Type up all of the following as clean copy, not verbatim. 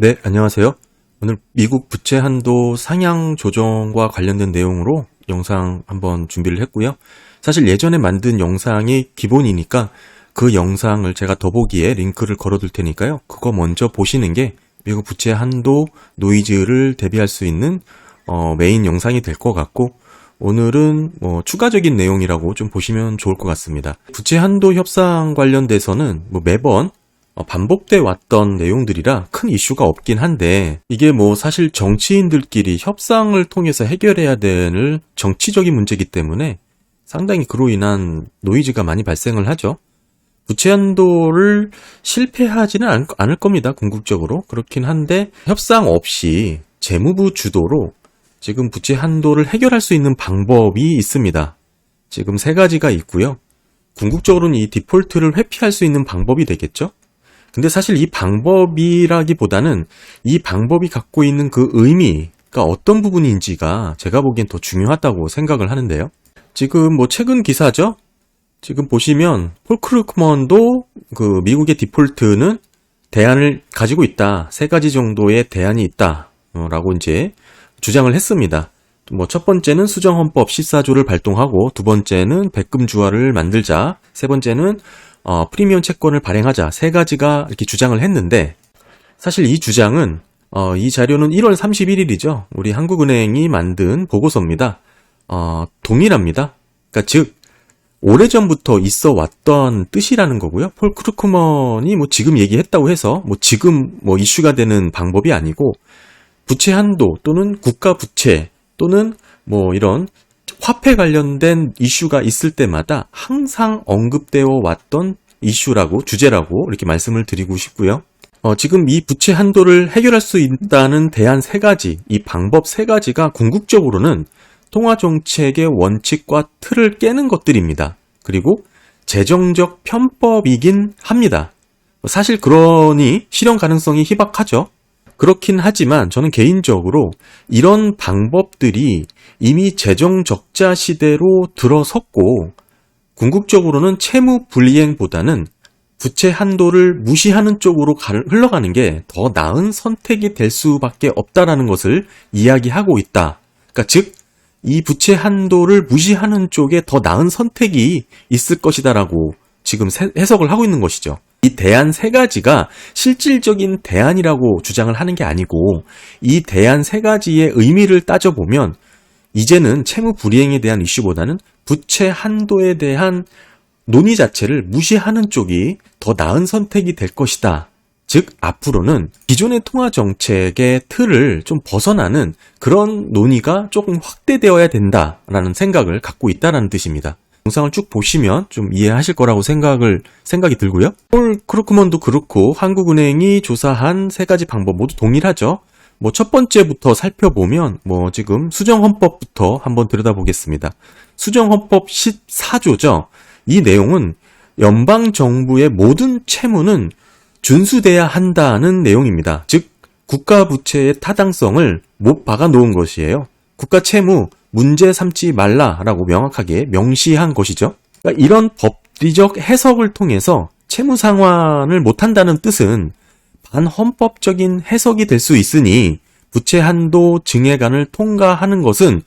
네, 안녕하세요. 오늘 미국 부채 한도 상향 조정과 관련된 내용으로 영상 한번 준비를 했고요. 사실 예전에 만든 영상이 기본이니까 그 영상을 제가 더보기에 링크를 걸어둘 테니까요. 그거 먼저 보시는 게 미국 부채 한도 노이즈를 대비할 수 있는 메인 영상이 될 것 같고, 오늘은 추가적인 내용이라고 좀 보시면 좋을 것 같습니다. 부채 한도 협상 관련돼서는 매번 반복돼 왔던 내용들이라 큰 이슈가 없긴 한데, 이게 사실 정치인들끼리 협상을 통해서 해결해야 되는 정치적인 문제이기 때문에 상당히 그로 인한 노이즈가 많이 발생을 하죠. 부채 한도를 실패하지는 않을 겁니다. 궁극적으로. 그렇긴 한데 협상 없이 재무부 주도로 지금 부채 한도를 해결할 수 있는 방법이 있습니다. 지금 세 가지가 있고요. 궁극적으로는 이 디폴트를 회피할 수 있는 방법이 되겠죠. 근데 사실 이 방법이라기보다는 이 방법이 갖고 있는 그 의미가 어떤 부분인지가 제가 보기엔 더 중요하다고 생각을 하는데요. 지금 최근 기사죠? 지금 보시면 폴 크루크먼도 그 미국의 디폴트는 대안을 가지고 있다. 세 가지 정도의 대안이 있다. 라고 이제 주장을 했습니다. 첫 번째는 수정헌법 14조를 발동하고, 두 번째는 백금 주화를 만들자, 세 번째는 프리미엄 채권을 발행하자, 세 가지가 이렇게 주장을 했는데, 사실 이 주장은 이 자료는 1월 31일이죠. 우리 한국은행이 만든 보고서입니다. 동일합니다. 그러니까 즉 오래전부터 있어 왔던 뜻이라는 거고요. 폴 크루크먼이 지금 얘기했다고 해서 지금 이슈가 되는 방법이 아니고, 부채 한도 또는 국가 부채 또는 이런 화폐 관련된 이슈가 있을 때마다 항상 언급되어 왔던 이슈라고, 주제라고 이렇게 말씀을 드리고 싶고요. 지금 이 부채 한도를 해결할 수 있다는 대안 세 가지, 이 방법 세 가지가 궁극적으로는 통화정책의 원칙과 틀을 깨는 것들입니다. 그리고 재정적 편법이긴 합니다. 사실 그러니 실현 가능성이 희박하죠. 그렇긴 하지만 저는 개인적으로 이런 방법들이 이미 재정 적자 시대로 들어섰고, 궁극적으로는 채무 불이행보다는 부채 한도를 무시하는 쪽으로 흘러가는 게 더 나은 선택이 될 수밖에 없다라는 것을 이야기하고 있다. 그러니까 즉 이 부채 한도를 무시하는 쪽에 더 나은 선택이 있을 것이다라고 지금 해석을 하고 있는 것이죠. 이 대안 세 가지가 실질적인 대안이라고 주장을 하는 게 아니고, 이 대안 세 가지의 의미를 따져보면 이제는 채무 불이행에 대한 이슈보다는 부채 한도에 대한 논의 자체를 무시하는 쪽이 더 나은 선택이 될 것이다. 즉 앞으로는 기존의 통화정책의 틀을 좀 벗어나는 그런 논의가 조금 확대되어야 된다라는 생각을 갖고 있다는 뜻입니다. 영상을 쭉 보시면 좀 이해하실 거라고 생각이 들고요. 폴 크루크먼도 그렇고 한국은행이 조사한 세 가지 방법 모두 동일하죠. 첫 번째부터 살펴보면 지금 수정헌법부터 한번 들여다보겠습니다. 수정헌법 14조죠. 이 내용은 연방정부의 모든 채무는 준수돼야 한다는 내용입니다. 즉 국가부채의 타당성을 못 박아 놓은 것이에요. 국가 채무 문제 삼지 말라라고 명확하게 명시한 것이죠. 그러니까 이런 법리적 해석을 통해서 채무 상환을 못한다는 뜻은 반헌법적인 해석이 될 수 있으니, 부채 한도 증액안을 통과하는 것은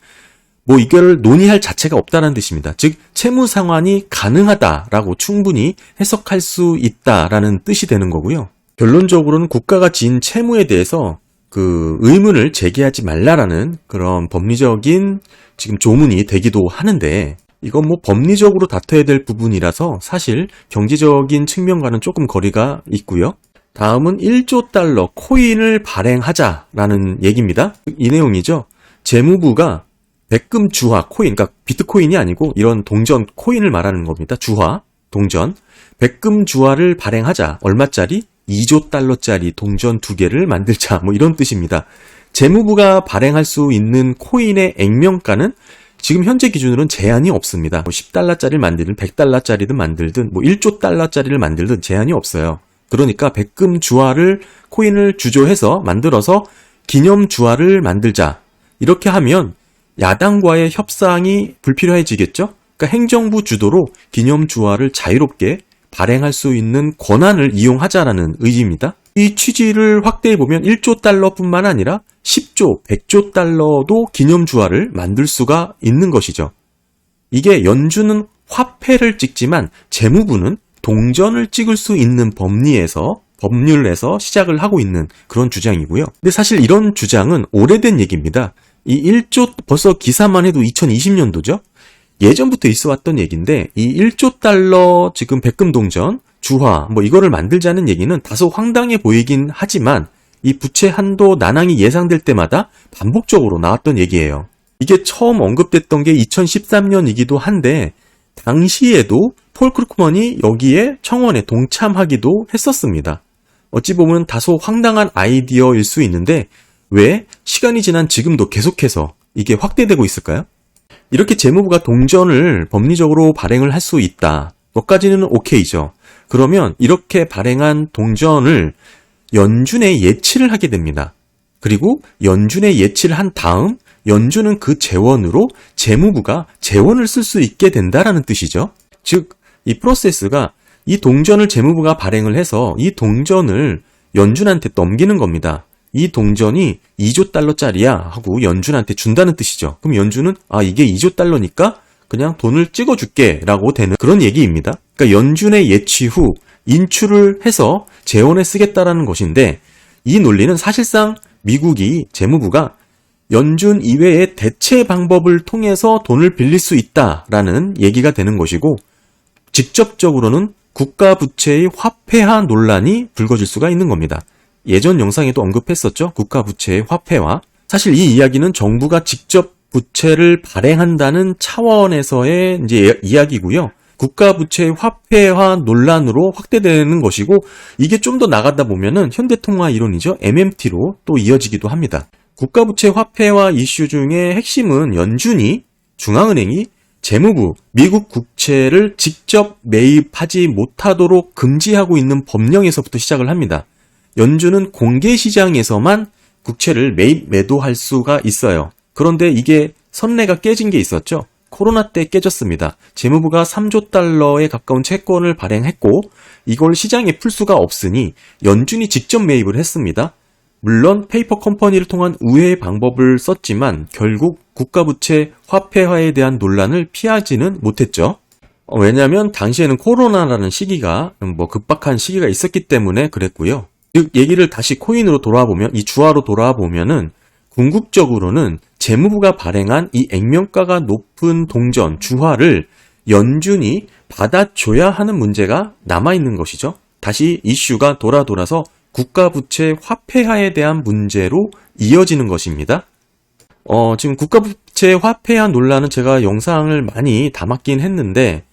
이걸 논의할 자체가 없다는 뜻입니다. 즉 채무 상환이 가능하다라고 충분히 해석할 수 있다라는 뜻이 되는 거고요. 결론적으로는 국가가 지은 채무에 대해서 그 의문을 제기하지 말라라는 그런 법리적인 지금 조문이 되기도 하는데, 이건 법리적으로 다퉈야 될 부분이라서 사실 경제적인 측면과는 조금 거리가 있고요. 다음은 1조 달러 코인을 발행하자라는 얘기입니다. 이 내용이죠. 재무부가 백금 주화 코인, 그러니까 비트코인이 아니고 이런 동전 코인을 말하는 겁니다. 주화, 동전. 백금 주화를 발행하자. 얼마짜리? 2조 달러짜리 동전 2개를 만들자. 이런 뜻입니다. 재무부가 발행할 수 있는 코인의 액면가는 지금 현재 기준으로는 제한이 없습니다. 10달러짜리를 만들든 100달러짜리든 만들든 1조 달러짜리를 만들든 제한이 없어요. 그러니까 백금 주화를 코인을 주조해서 만들어서 기념 주화를 만들자. 이렇게 하면 야당과의 협상이 불필요해지겠죠? 그러니까 행정부 주도로 기념 주화를 자유롭게 발행할 수 있는 권한을 이용하자라는 의지입니다. 이 취지를 확대해보면 1조 달러뿐만 아니라 10조, 100조 달러도 기념주화를 만들 수가 있는 것이죠. 이게 연준은 화폐를 찍지만 재무부는 동전을 찍을 수 있는 법률에서 시작을 하고 있는 그런 주장이고요. 근데 사실 이런 주장은 오래된 얘기입니다. 이 1조, 벌써 기사만 해도 2020년도죠? 예전부터 있어 왔던 얘기인데, 이 1조 달러 지금 백금 동전, 주화, 이거를 만들자는 얘기는 다소 황당해 보이긴 하지만, 이 부채 한도 난항이 예상될 때마다 반복적으로 나왔던 얘기예요. 이게 처음 언급됐던 게 2013년이기도 한데, 당시에도 폴 크루크먼이 여기에 청원에 동참하기도 했었습니다. 어찌 보면 다소 황당한 아이디어일 수 있는데, 왜 시간이 지난 지금도 계속해서 이게 확대되고 있을까요? 이렇게 재무부가 동전을 법리적으로 발행을 할 수 있다. 것까지는 오케이죠. 그러면 이렇게 발행한 동전을 연준에 예치를 하게 됩니다. 그리고 연준에 예치를 한 다음 연준은 그 재원으로 재무부가 재원을 쓸 수 있게 된다라는 뜻이죠. 즉, 이 프로세스가 이 동전을 재무부가 발행을 해서 이 동전을 연준한테 넘기는 겁니다. 이 동전이 2조 달러짜리야 하고 연준한테 준다는 뜻이죠. 그럼 연준은 이게 2조 달러니까 그냥 돈을 찍어줄게 라고 되는 그런 얘기입니다. 그러니까 연준의 예치 후 인출을 해서 재원에 쓰겠다라는 것인데, 이 논리는 사실상 미국이 재무부가 연준 이외의 대체 방법을 통해서 돈을 빌릴 수 있다라는 얘기가 되는 것이고, 직접적으로는 국가 부채의 화폐화 논란이 불거질 수가 있는 겁니다. 예전 영상에도 언급했었죠. 국가 부채의 화폐화. 사실 이 이야기는 정부가 직접 부채를 발행한다는 차원에서의 이제 이야기고요. 국가 부채의 화폐화 논란으로 확대되는 것이고, 이게 좀 더 나가다 보면은 현대통화 이론이죠. MMT로 또 이어지기도 합니다. 국가 부채 화폐화 이슈 중에 핵심은 연준이, 중앙은행이 재무부, 미국 국채를 직접 매입하지 못하도록 금지하고 있는 법령에서부터 시작을 합니다. 연준은 공개시장에서만 국채를 매입, 매도할 수가 있어요. 그런데 이게 선례가 깨진 게 있었죠. 코로나 때 깨졌습니다. 재무부가 3조 달러에 가까운 채권을 발행했고, 이걸 시장에 풀 수가 없으니 연준이 직접 매입을 했습니다. 물론 페이퍼 컴퍼니를 통한 우회의 방법을 썼지만 결국 국가부채 화폐화에 대한 논란을 피하지는 못했죠. 왜냐하면 당시에는 코로나라는 시기가 급박한 시기가 있었기 때문에 그랬고요. 즉 얘기를 다시 코인으로 돌아보면, 이 주화로 돌아보면은 궁극적으로는 재무부가 발행한 이 액면가가 높은 동전, 주화를 연준이 받아줘야 하는 문제가 남아있는 것이죠. 다시 이슈가 돌아서 국가부채 화폐화에 대한 문제로 이어지는 것입니다. 지금 국가부채 화폐화 논란은 제가 영상을 많이 담았긴 했는데,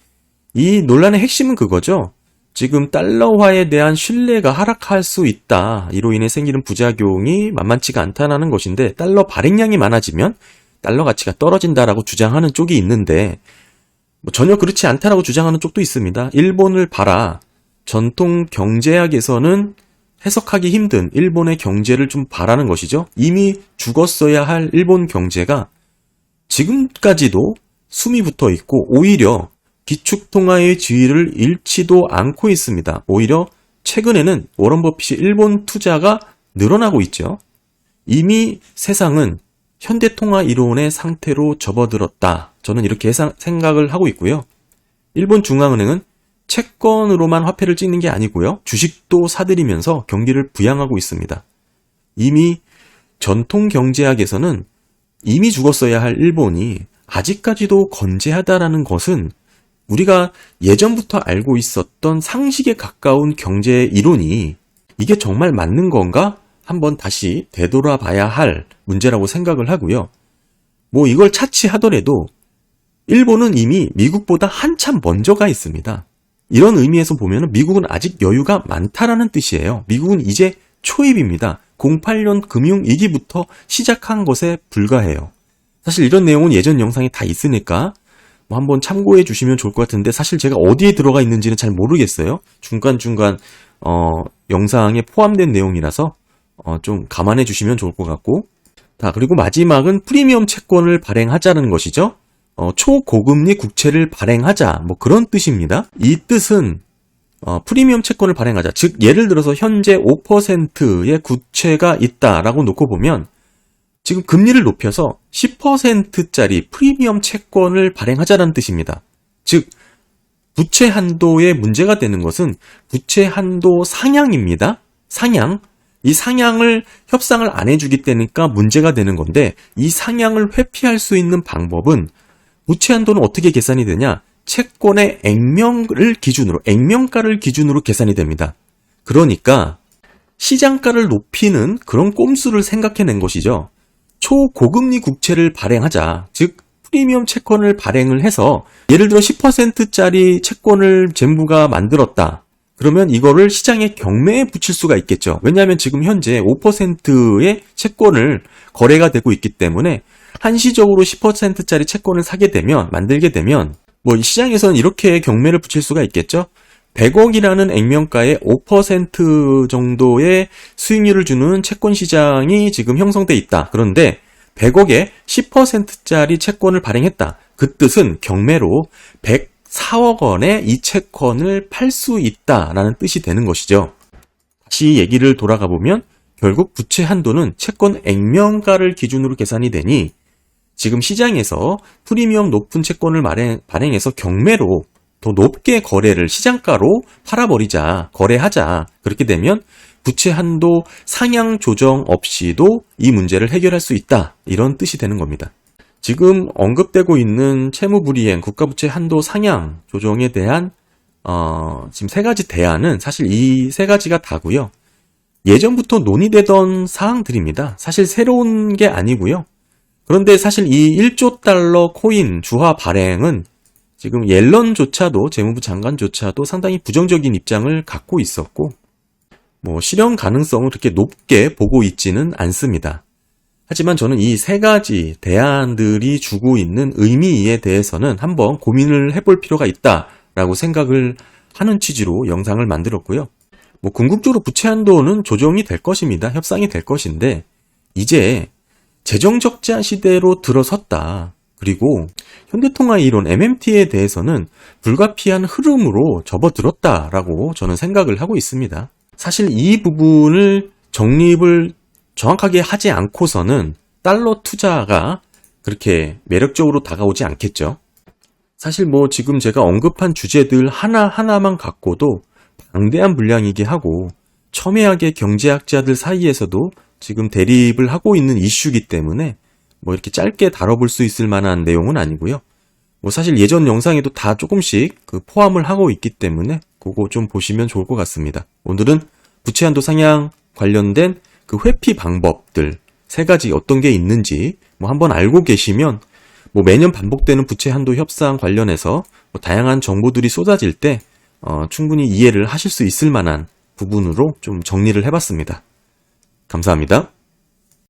이 논란의 핵심은 그거죠. 지금 달러화에 대한 신뢰가 하락할 수 있다. 이로 인해 생기는 부작용이 만만치가 않다는 것인데, 달러 발행량이 많아지면 달러 가치가 떨어진다라고 주장하는 쪽이 있는데, 전혀 그렇지 않다라고 주장하는 쪽도 있습니다. 일본을 봐라. 전통 경제학에서는 해석하기 힘든 일본의 경제를 좀 봐라는 것이죠. 이미 죽었어야 할 일본 경제가 지금까지도 숨이 붙어 있고, 오히려 기축통화의 지위를 잃지도 않고 있습니다. 오히려 최근에는 워런 버핏이 일본 투자가 늘어나고 있죠. 이미 세상은 현대통화 이론의 상태로 접어들었다. 저는 이렇게 생각을 하고 있고요. 일본 중앙은행은 채권으로만 화폐를 찍는 게 아니고요. 주식도 사들이면서 경기를 부양하고 있습니다. 이미 전통 경제학에서는 이미 죽었어야 할 일본이 아직까지도 건재하다라는 것은 우리가 예전부터 알고 있었던 상식에 가까운 경제 이론이 이게 정말 맞는 건가? 한번 다시 되돌아봐야 할 문제라고 생각을 하고요. 이걸 차치하더라도 일본은 이미 미국보다 한참 먼저 가 있습니다. 이런 의미에서 보면 미국은 아직 여유가 많다라는 뜻이에요. 미국은 이제 초입입니다. 08년 금융위기부터 시작한 것에 불과해요. 사실 이런 내용은 예전 영상에 다 있으니까 한번 참고해 주시면 좋을 것 같은데, 사실 제가 어디에 들어가 있는지는 잘 모르겠어요. 중간중간 영상에 포함된 내용이라서 좀 감안해 주시면 좋을 것 같고, 그리고 마지막은 프리미엄 채권을 발행하자는 것이죠. 초고금리 국채를 발행하자, 그런 뜻입니다. 이 뜻은 프리미엄 채권을 발행하자. 즉 예를 들어서 현재 5%의 구체가 있다라고 놓고 보면 지금 금리를 높여서 10%짜리 프리미엄 채권을 발행하자라는 뜻입니다. 즉 부채 한도에 문제가 되는 것은 부채 한도 상향입니다. 상향. 이 상향을 협상을 안 해주기 때니까 문제가 되는 건데 이 상향을 회피할 수 있는 방법은 부채 한도는 어떻게 계산이 되냐? 채권의 액면을 기준으로, 액면가를 기준으로 계산이 됩니다. 그러니까 시장가를 높이는 그런 꼼수를 생각해낸 것이죠. 초고금리 국채를 발행하자. 즉 프리미엄 채권을 발행을 해서 예를 들어 10%짜리 채권을 잼부가 만들었다. 그러면 이거를 시장의 경매에 붙일 수가 있겠죠. 왜냐하면 지금 현재 5%의 채권을 거래가 되고 있기 때문에 한시적으로 10%짜리 채권을 사게 되면, 만들게 되면 시장에서는 이렇게 경매를 붙일 수가 있겠죠. 100억이라는 액면가에 5% 정도의 수익률을 주는 채권 시장이 지금 형성돼 있다. 그런데 100억에 10%짜리 채권을 발행했다. 그 뜻은 경매로 104억 원에 이 채권을 팔 수 있다라는 뜻이 되는 것이죠. 다시 얘기를 돌아가 보면 결국 부채 한도는 채권 액면가를 기준으로 계산이 되니 지금 시장에서 프리미엄 높은 채권을 발행해서 경매로 더 높게 거래를 시장가로 팔아버리자, 거래하자. 그렇게 되면 부채 한도 상향 조정 없이도 이 문제를 해결할 수 있다. 이런 뜻이 되는 겁니다. 지금 언급되고 있는 채무불이행, 국가부채 한도 상향 조정에 대한 지금 세 가지 대안은 사실 이 세 가지가 다고요. 예전부터 논의되던 사항들입니다. 사실 새로운 게 아니고요. 그런데 사실 이 1조 달러 코인 주화 발행은 지금 옐런조차도 재무부 장관조차도 상당히 부정적인 입장을 갖고 있었고 실현 가능성을 그렇게 높게 보고 있지는 않습니다. 하지만 저는 이 세 가지 대안들이 주고 있는 의미에 대해서는 한번 고민을 해볼 필요가 있다라고 생각을 하는 취지로 영상을 만들었고요. 궁극적으로 부채 한도는 조정이 될 것입니다. 협상이 될 것인데 이제 재정적자 시대로 들어섰다. 그리고 현대통화의 이론 MMT에 대해서는 불가피한 흐름으로 접어들었다라고 저는 생각을 하고 있습니다. 사실 이 부분을 정립을 정확하게 하지 않고서는 달러 투자가 그렇게 매력적으로 다가오지 않겠죠. 사실 지금 제가 언급한 주제들 하나하나만 갖고도 방대한 분량이긴 하고 첨예하게 경제학자들 사이에서도 지금 대립을 하고 있는 이슈이기 때문에 이렇게 짧게 다뤄볼 수 있을 만한 내용은 아니고요. 사실 예전 영상에도 다 조금씩 포함을 하고 있기 때문에 그거 좀 보시면 좋을 것 같습니다. 오늘은 부채 한도 상향 관련된 그 회피 방법들 세 가지 어떤 게 있는지 한번 알고 계시면 매년 반복되는 부채 한도 협상 관련해서 다양한 정보들이 쏟아질 때 충분히 이해를 하실 수 있을 만한 부분으로 좀 정리를 해봤습니다. 감사합니다.